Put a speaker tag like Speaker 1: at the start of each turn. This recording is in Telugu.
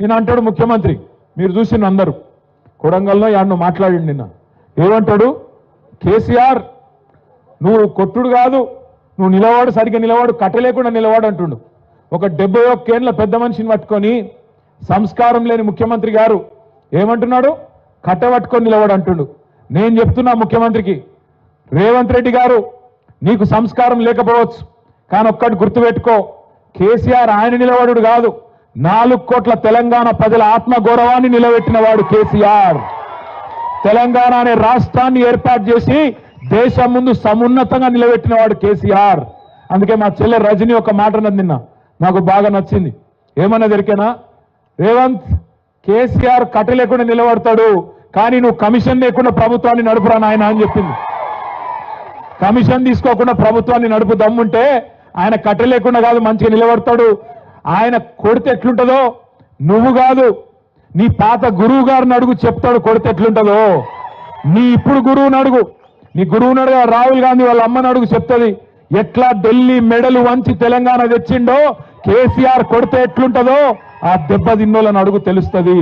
Speaker 1: ఈయన అంటాడు ముఖ్యమంత్రి, మీరు చూసిన అందరూ కొడంగల్లో యాడ్ను మాట్లాడిండి నిన్న. ఏమంటాడు? కేసీఆర్ నువ్వు కొట్టుడు కాదు, నువ్వు నిలవాడు, సరిగ్గా నిలవాడు, కట్టలేకుండా నిలవాడు అంటుండు. ఒక 71 ఏళ్ల పెద్ద మనిషిని పట్టుకొని సంస్కారం లేని ముఖ్యమంత్రి గారు ఏమంటున్నాడు? కట్టబట్టుకొని నిలవాడు అంటుండు. నేను చెప్తున్నా ముఖ్యమంత్రికి, రేవంత్ రెడ్డి గారు నీకు సంస్కారం లేకపోవచ్చు, కానీ ఒక్కటి గుర్తుపెట్టుకో, కేసీఆర్ ఆయన నిలబడు కాదు, 4 కోట్ల తెలంగాణ ప్రజల ఆత్మగౌరవాన్ని నిలబెట్టిన వాడు కేసీఆర్. తెలంగాణ అనే రాష్ట్రాన్ని ఏర్పాటు చేసి దేశం ముందు సమున్నతంగా నిలబెట్టిన వాడు కేసీఆర్. అందుకే మా చెల్లె రజని ఒక మాట అన్నది నిన్న, నాకు బాగా నచ్చింది. ఏమన్నా దొరికేనా? రేవంత్, కేసీఆర్ కట్ట లేకుండా నిలబడతాడు, కానీ నువ్వు కమిషన్ లేకుండా ప్రభుత్వాన్ని నడుపురా నాయన అని చెప్పింది. కమిషన్ తీసుకోకుండా ప్రభుత్వాన్ని నడుపు దమ్ముంటే ఆయన కట్ట లేకుండా కాదు మంచిగా నిలబడతాడు. ఆయన కొడితే ఎట్లుంటుందో నువ్వు కాదు, నీ పాత గురువు గారిని అడుగు, చెప్తాడు కొడితే ఎట్లుంటుందో. నీ ఇప్పుడు గురువుని అడుగు, నీ గురువుని అడుగు, రాహుల్ గాంధీ వాళ్ళ అమ్మని అడుగు, చెప్తుంది ఎట్లా ఢిల్లీ మెడలు వంచి తెలంగాణ తెచ్చిండో కేసీఆర్ కొడితే ఎట్లుంటుందో ఆ దెబ్బ తిన్నోళ్ళని అడుగు, తెలుస్తుంది.